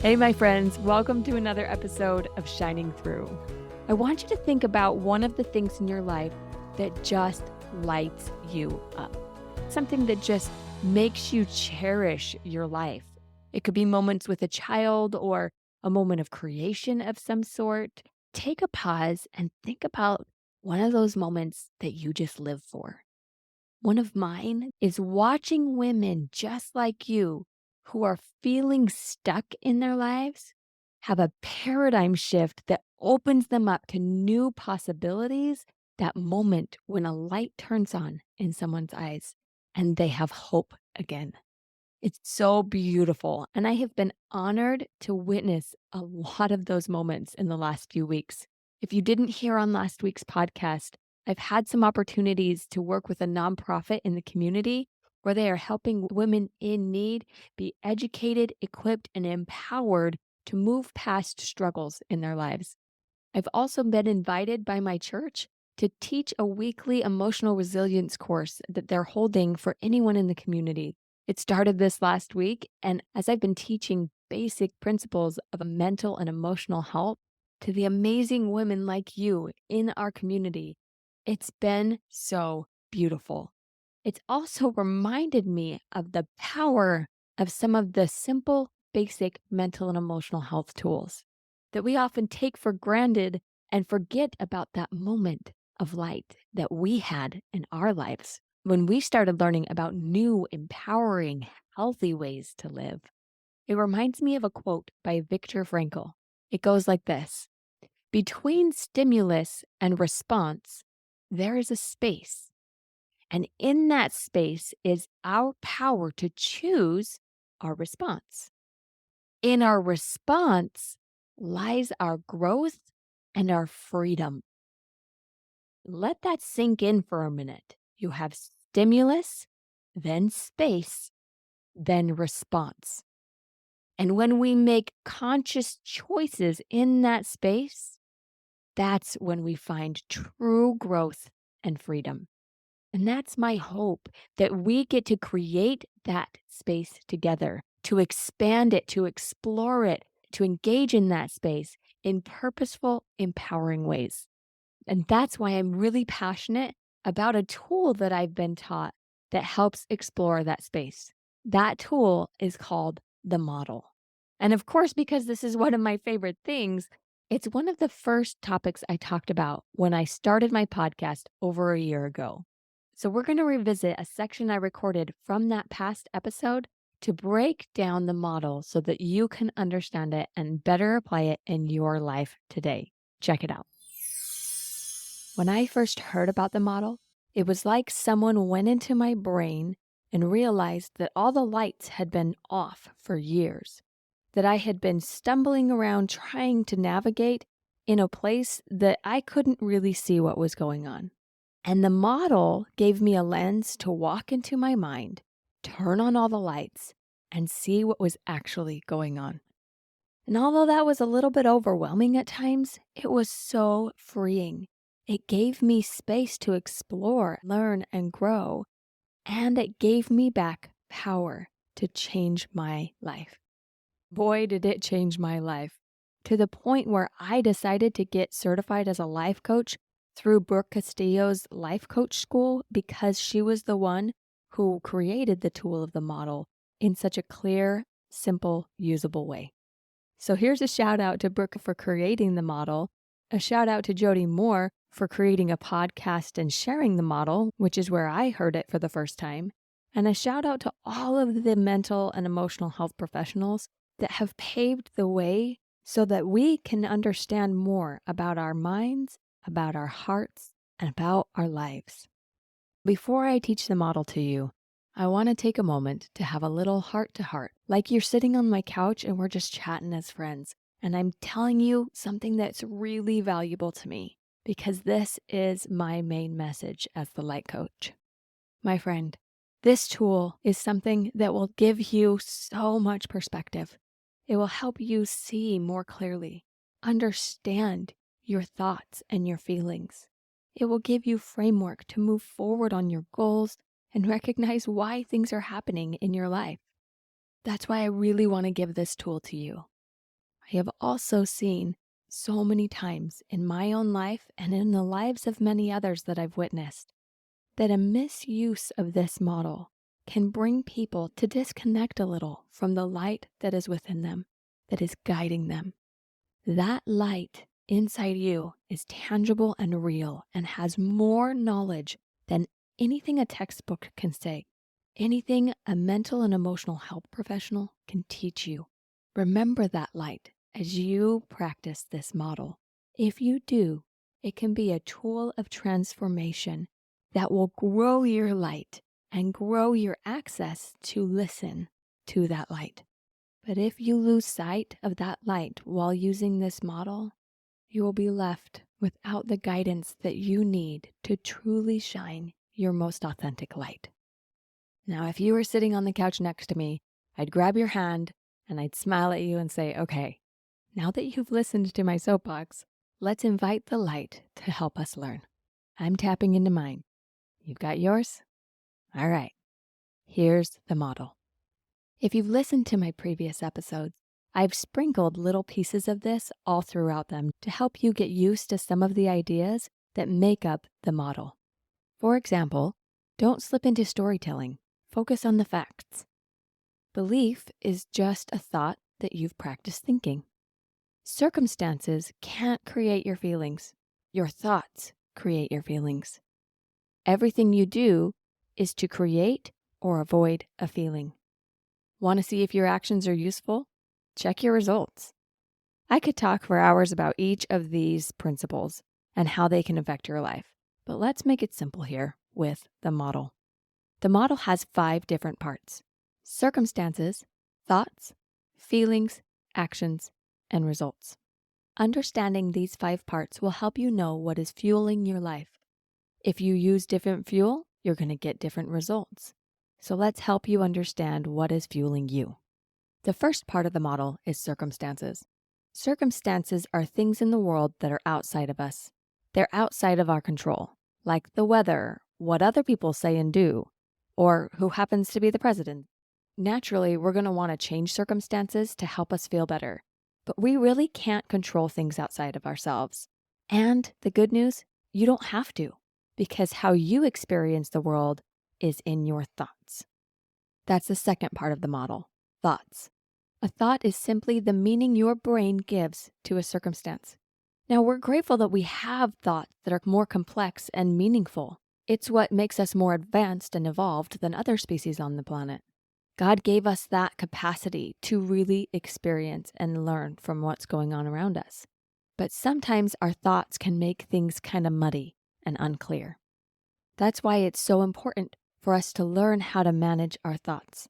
Hey, my friends, welcome to another episode of Shining Through. I want you to think about one of the things in your life that just lights you up, something that just makes you cherish your life. It could be moments with a child or a moment of creation of some sort. Take a pause and think about one of those moments that you just live for. One of mine is watching women just like you who are feeling stuck in their lives have a paradigm shift that opens them up to new possibilities. That moment when a light turns on in someone's eyes and they have hope again. It's so beautiful. And I have been honored to witness a lot of those moments in the last few weeks. If you didn't hear on last week's podcast, I've had some opportunities to work with a nonprofit in the community where they are helping women in need be educated, equipped, and empowered to move past struggles in their lives. I've also been invited by my church to teach a weekly emotional resilience course that they're holding for anyone in the community. It started this last week, and as I've been teaching basic principles of mental and emotional health to the amazing women like you in our community, it's been so beautiful. It's also reminded me of the power of some of the simple, basic mental and emotional health tools that we often take for granted and forget about that moment of light that we had in our lives when we started learning about new, empowering, healthy ways to live. It reminds me of a quote by Viktor Frankl. It goes like this: between stimulus and response, there is a space. And in that space is our power to choose our response. In our response lies our growth and our freedom. Let that sink in for a minute. You have stimulus, then space, then response. And when we make conscious choices in that space, that's when we find true growth and freedom. And that's my hope, that we get to create that space together, to expand it, to explore it, to engage in that space in purposeful, empowering ways. And that's why I'm really passionate about a tool that I've been taught that helps explore that space. That tool is called the model. And of course, because this is one of my favorite things, it's one of the first topics I talked about when I started my podcast over a year ago. So we're going to revisit a section I recorded from that past episode to break down the model so that you can understand it and better apply it in your life today. Check it out. When I first heard about the model, it was like someone went into my brain and realized that all the lights had been off for years, that I had been stumbling around trying to navigate in a place that I couldn't really see what was going on. And the model gave me a lens to walk into my mind, turn on all the lights, and see what was actually going on. And although that was a little bit overwhelming at times, it was so freeing. It gave me space to explore, learn, and grow. And it gave me back power to change my life. Boy, did it change my life, to the point where I decided to get certified as a life coach through Brooke Castillo's life coach school, because she was the one who created the tool of the model in such a clear, simple, usable way. So here's a shout out to Brooke for creating the model, a shout out to Jody Moore for creating a podcast and sharing the model, which is where I heard it for the first time, and a shout out to all of the mental and emotional health professionals that have paved the way so that we can understand more about our minds, about our hearts, and about our lives. Before I teach the model to you, I want to take a moment to have a little heart-to-heart, like you're sitting on my couch and we're just chatting as friends, and I'm telling you something that's really valuable to me, because this is my main message as the light coach. My friend, this tool is something that will give you so much perspective. It will help you see more clearly, understand your thoughts and your feelings. It will give you framework to move forward on your goals and recognize why things are happening in your life. That's why I really want to give this tool to you. I have also seen so many times in my own life and in the lives of many others that I've witnessed that a misuse of this model can bring people to disconnect a little from the light that is within them, that is guiding them. That light inside you is tangible and real and has more knowledge than anything a textbook can say, anything a mental and emotional health professional can teach you. Remember that light as you practice this model. If you do, it can be a tool of transformation that will grow your light and grow your access to listen to that light. But if you lose sight of that light while using this model, you will be left without the guidance that you need to truly shine your most authentic light. Now, if you were sitting on the couch next to me, I'd grab your hand and I'd smile at you and say, okay, now that you've listened to my soapbox, let's invite the light to help us learn. I'm tapping into mine. You've got yours? All right, here's the model. If you've listened to my previous episodes, I've sprinkled little pieces of this all throughout them to help you get used to some of the ideas that make up the model. For example, don't slip into storytelling. Focus on the facts. Belief is just a thought that you've practiced thinking. Circumstances can't create your feelings. Your thoughts create your feelings. Everything you do is to create or avoid a feeling. Want to see if your actions are useful? Check your results. I could talk for hours about each of these principles and how they can affect your life, but let's make it simple here with the model. The model has 5 different parts: circumstances, thoughts, feelings, actions, and results. Understanding these 5 parts will help you know what is fueling your life. If you use different fuel, you're going to get different results. So let's help you understand what is fueling you. The first part of the model is circumstances. Circumstances are things in the world that are outside of us. They're outside of our control, like the weather, what other people say and do, or who happens to be the president. Naturally, we're going to want to change circumstances to help us feel better, but we really can't control things outside of ourselves. And the good news, you don't have to, because how you experience the world is in your thoughts. That's the second part of the model, thoughts. A thought is simply the meaning your brain gives to a circumstance. Now, we're grateful that we have thoughts that are more complex and meaningful. It's what makes us more advanced and evolved than other species on the planet. God gave us that capacity to really experience and learn from what's going on around us. But sometimes our thoughts can make things kind of muddy and unclear. That's why it's so important for us to learn how to manage our thoughts,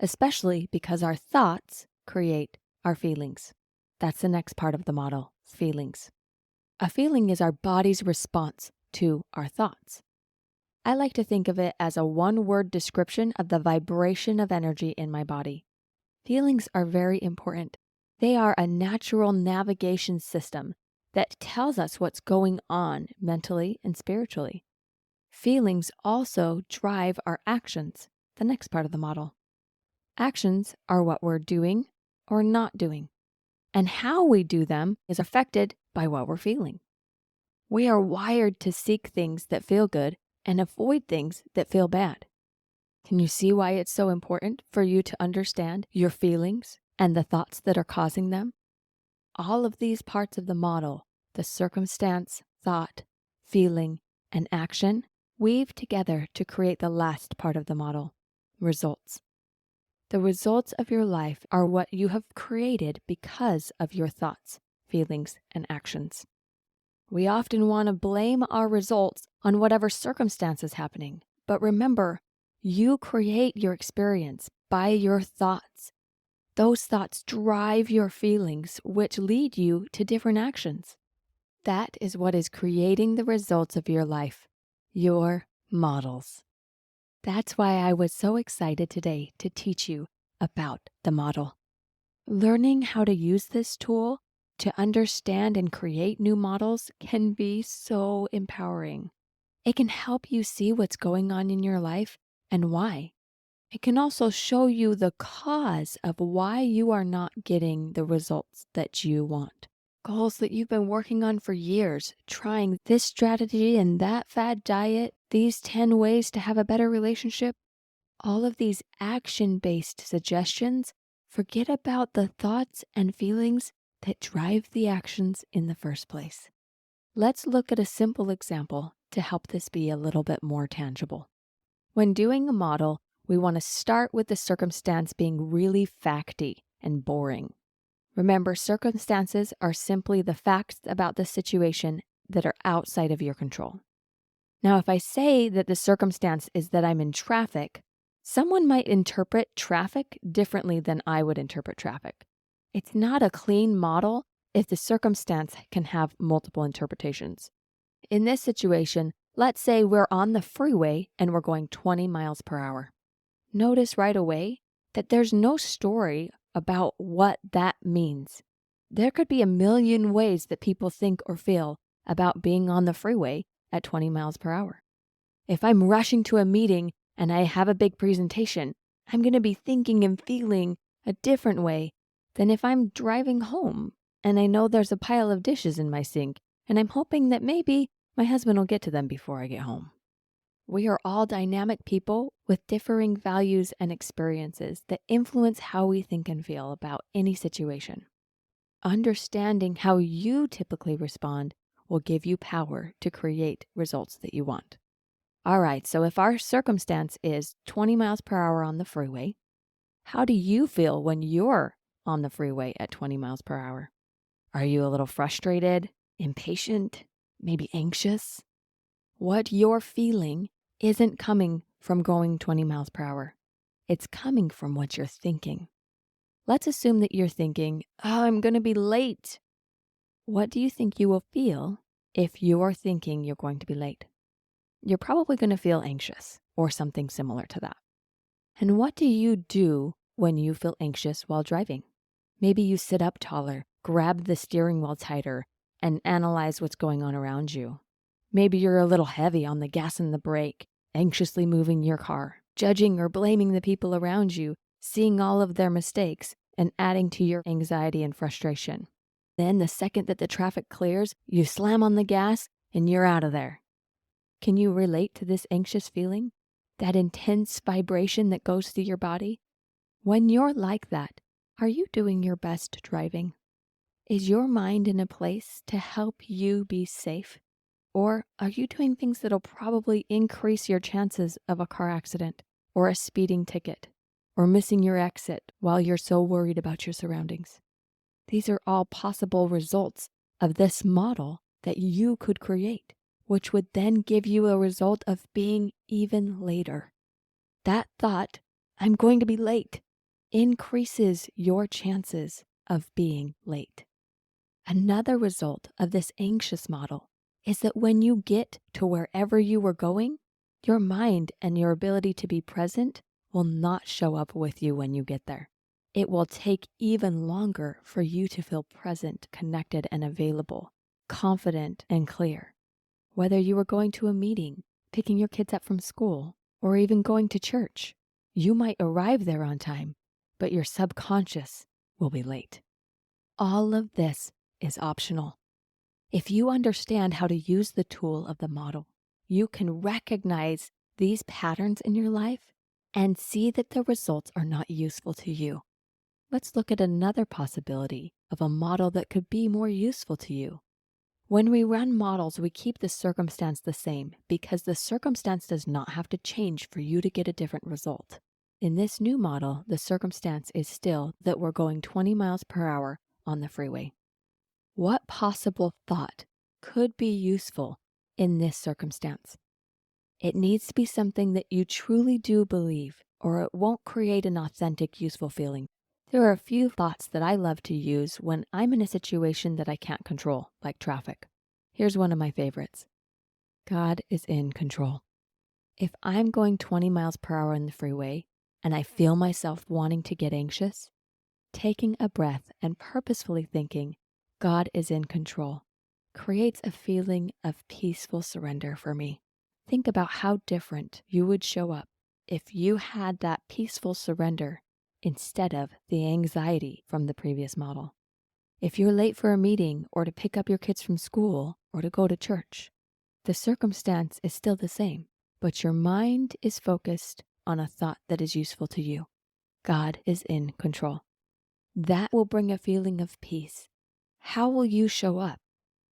especially because our thoughts create our feelings. That's the next part of the model, feelings. A feeling is our body's response to our thoughts. I like to think of it as a one-word description of the vibration of energy in my body. Feelings are very important. They are a natural navigation system that tells us what's going on mentally and spiritually. Feelings also drive our actions, the next part of the model. Actions are what we're doing or not doing, and how we do them is affected by what we're feeling. We are wired to seek things that feel good and avoid things that feel bad. Can you see why it's so important for you to understand your feelings and the thoughts that are causing them? All of these parts of the model, the circumstance, thought, feeling, and action, weave together to create the last part of the model, results. The results of your life are what you have created because of your thoughts, feelings, and actions. We often want to blame our results on whatever circumstance is happening, but remember, you create your experience by your thoughts. Those thoughts drive your feelings, which lead you to different actions. That is what is creating the results of your life, your models. That's why I was so excited today to teach you about the model. Learning how to use this tool to understand and create new models can be so empowering. It can help you see what's going on in your life and why. It can also show you the cause of why you are not getting the results that you want. Goals that you've been working on for years, trying this strategy and that fad diet, these 10 ways to have a better relationship, all of these action-based suggestions, forget about the thoughts and feelings that drive the actions in the first place. Let's look at a simple example to help this be a little bit more tangible. When doing a model, we want to start with the circumstance being really facty and boring. Remember, circumstances are simply the facts about the situation that are outside of your control. Now, if I say that the circumstance is that I'm in traffic, someone might interpret traffic differently than I would interpret traffic. It's not a clean model if the circumstance can have multiple interpretations. In this situation, let's say we're on the freeway and we're going 20 miles per hour. Notice right away that there's no story about what that means. There could be a million ways that people think or feel about being on the freeway at 20 miles per hour. If I'm rushing to a meeting and I have a big presentation, I'm going to be thinking and feeling a different way than if I'm driving home and I know there's a pile of dishes in my sink and I'm hoping that maybe my husband will get to them before I get home. We are all dynamic people with differing values and experiences that influence how we think and feel about any situation. Understanding how you typically respond will give you power to create results that you want. All right, so if our circumstance is 20 miles per hour on the freeway, how do you feel when you're on the freeway at 20 miles per hour? Are you a little frustrated, impatient, maybe anxious? What you're feeling isn't coming from going 20 miles per hour. It's coming from what you're thinking. Let's assume that you're thinking, oh, I'm going to be late. What do you think you will feel if you're thinking you're going to be late? You're probably going to feel anxious or something similar to that. And what do you do when you feel anxious while driving? Maybe you sit up taller, grab the steering wheel tighter, and analyze what's going on around you. Maybe you're a little heavy on the gas and the brake, anxiously moving your car, judging or blaming the people around you, seeing all of their mistakes, and adding to your anxiety and frustration. Then the second that the traffic clears, you slam on the gas and you're out of there. Can you relate to this anxious feeling? That intense vibration that goes through your body? When you're like that, are you doing your best driving? Is your mind in a place to help you be safe? Or are you doing things that'll probably increase your chances of a car accident or a speeding ticket or missing your exit while you're so worried about your surroundings? These are all possible results of this model that you could create, which would then give you a result of being even later. That thought, I'm going to be late, increases your chances of being late. Another result of this anxious model is that when you get to wherever you were going, your mind and your ability to be present will not show up with you when you get there. It will take even longer for you to feel present, connected, and available, confident, and clear. Whether you were going to a meeting, picking your kids up from school, or even going to church, you might arrive there on time, but your subconscious will be late. All of this is optional. If you understand how to use the tool of the model, you can recognize these patterns in your life and see that the results are not useful to you. Let's look at another possibility of a model that could be more useful to you. When we run models, we keep the circumstance the same because the circumstance does not have to change for you to get a different result. In this new model, the circumstance is still that we're going 20 miles per hour on the freeway. What possible thought could be useful in this circumstance? It needs to be something that you truly do believe, or it won't create an authentic, useful feeling. There are a few thoughts that I love to use when I'm in a situation that I can't control, like traffic. Here's one of my favorites. God is in control. If I'm going 20 miles per hour on the freeway and I feel myself wanting to get anxious, taking a breath and purposefully thinking, God is in control, creates a feeling of peaceful surrender for me. Think about how different you would show up if you had that peaceful surrender instead of the anxiety from the previous model. If you're late for a meeting or to pick up your kids from school or to go to church, the circumstance is still the same, but your mind is focused on a thought that is useful to you. God is in control. That will bring a feeling of peace. How will you show up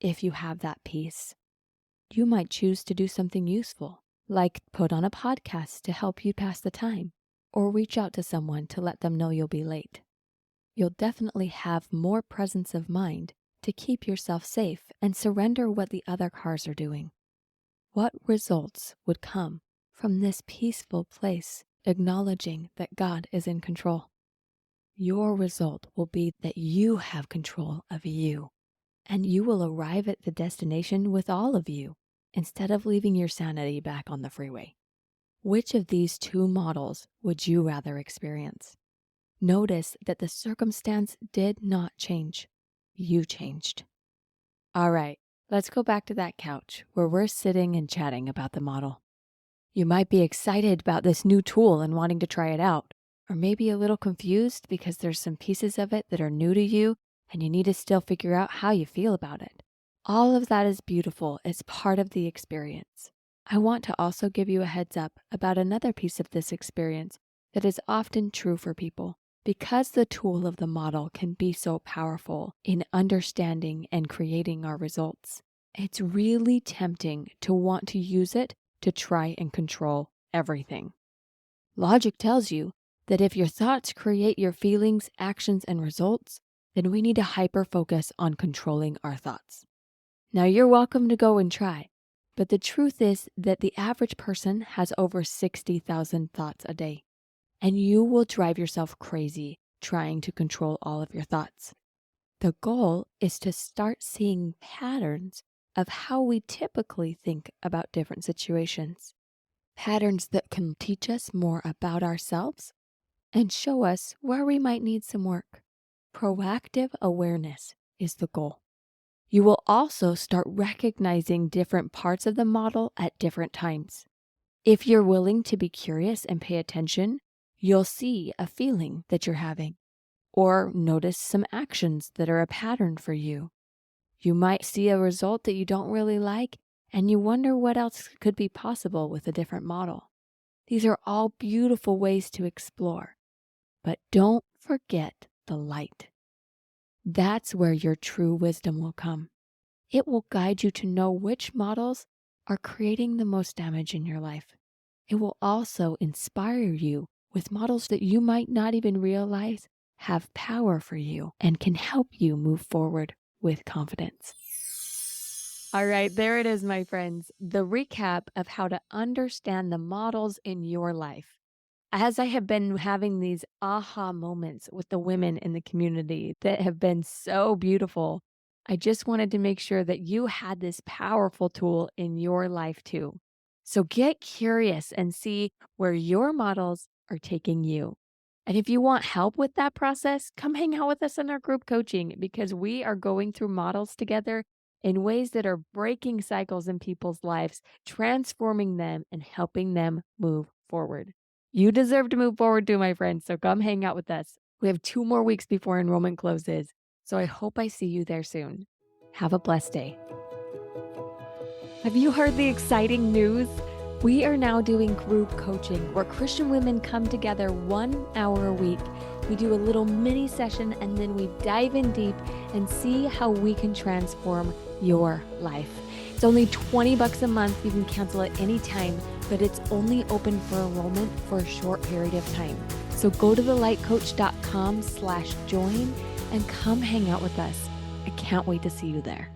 if you have that peace? You might choose to do something useful, like put on a podcast to help you pass the time, or reach out to someone to let them know you'll be late. You'll definitely have more presence of mind to keep yourself safe and surrender what the other cars are doing. What results would come from this peaceful place, acknowledging that God is in control? Your result will be that you have control of you, and you will arrive at the destination with all of you, instead of leaving your sanity back on the freeway. Which of these two models would you rather experience? Notice that the circumstance did not change. You changed. All right, let's go back to that couch where we're sitting and chatting about the model. You might be excited about this new tool and wanting to try it out, or maybe a little confused because there's some pieces of it that are new to you and you need to still figure out how you feel about it. All of that is beautiful. It's part of the experience. I want to also give you a heads up about another piece of this experience that is often true for people. Because the tool of the model can be so powerful in understanding and creating our results, it's really tempting to want to use it to try and control everything. Logic tells you that if your thoughts create your feelings, actions, and results, then we need to hyper-focus on controlling our thoughts. Now, you're welcome to go and try, but the truth is that the average person has over 60,000 thoughts a day. And you will drive yourself crazy trying to control all of your thoughts. The goal is to start seeing patterns of how we typically think about different situations. Patterns that can teach us more about ourselves and show us where we might need some work. Proactive awareness is the goal. You will also start recognizing different parts of the model at different times. If you're willing to be curious and pay attention, you'll see a feeling that you're having, or notice some actions that are a pattern for you. You might see a result that you don't really like, and you wonder what else could be possible with a different model. These are all beautiful ways to explore, but don't forget the light. That's where your true wisdom will come. It will guide you to know which models are creating the most damage in your life. It will also inspire you with models that you might not even realize have power for you and can help you move forward with confidence. All right, there it is, my friends. The recap of how to understand the models in your life. As I have been having these aha moments with the women in the community that have been so beautiful, I just wanted to make sure that you had this powerful tool in your life too. So get curious and see where your models are taking you. And if you want help with that process, come hang out with us in our group coaching, because we are going through models together in ways that are breaking cycles in people's lives, transforming them and helping them move forward. You deserve to move forward too, my friends, so come hang out with us. We have 2 more weeks before enrollment closes, so I hope I see you there soon. Have a blessed day. Have you heard the exciting news? We are now doing group coaching where Christian women come together 1 hour a week. We do a little mini session and then we dive in deep and see how we can transform your life. It's only $20 a month. You can cancel at any time, but it's only open for enrollment for a short period of time. So go to thelightcoach.com/join and come hang out with us. I can't wait to see you there.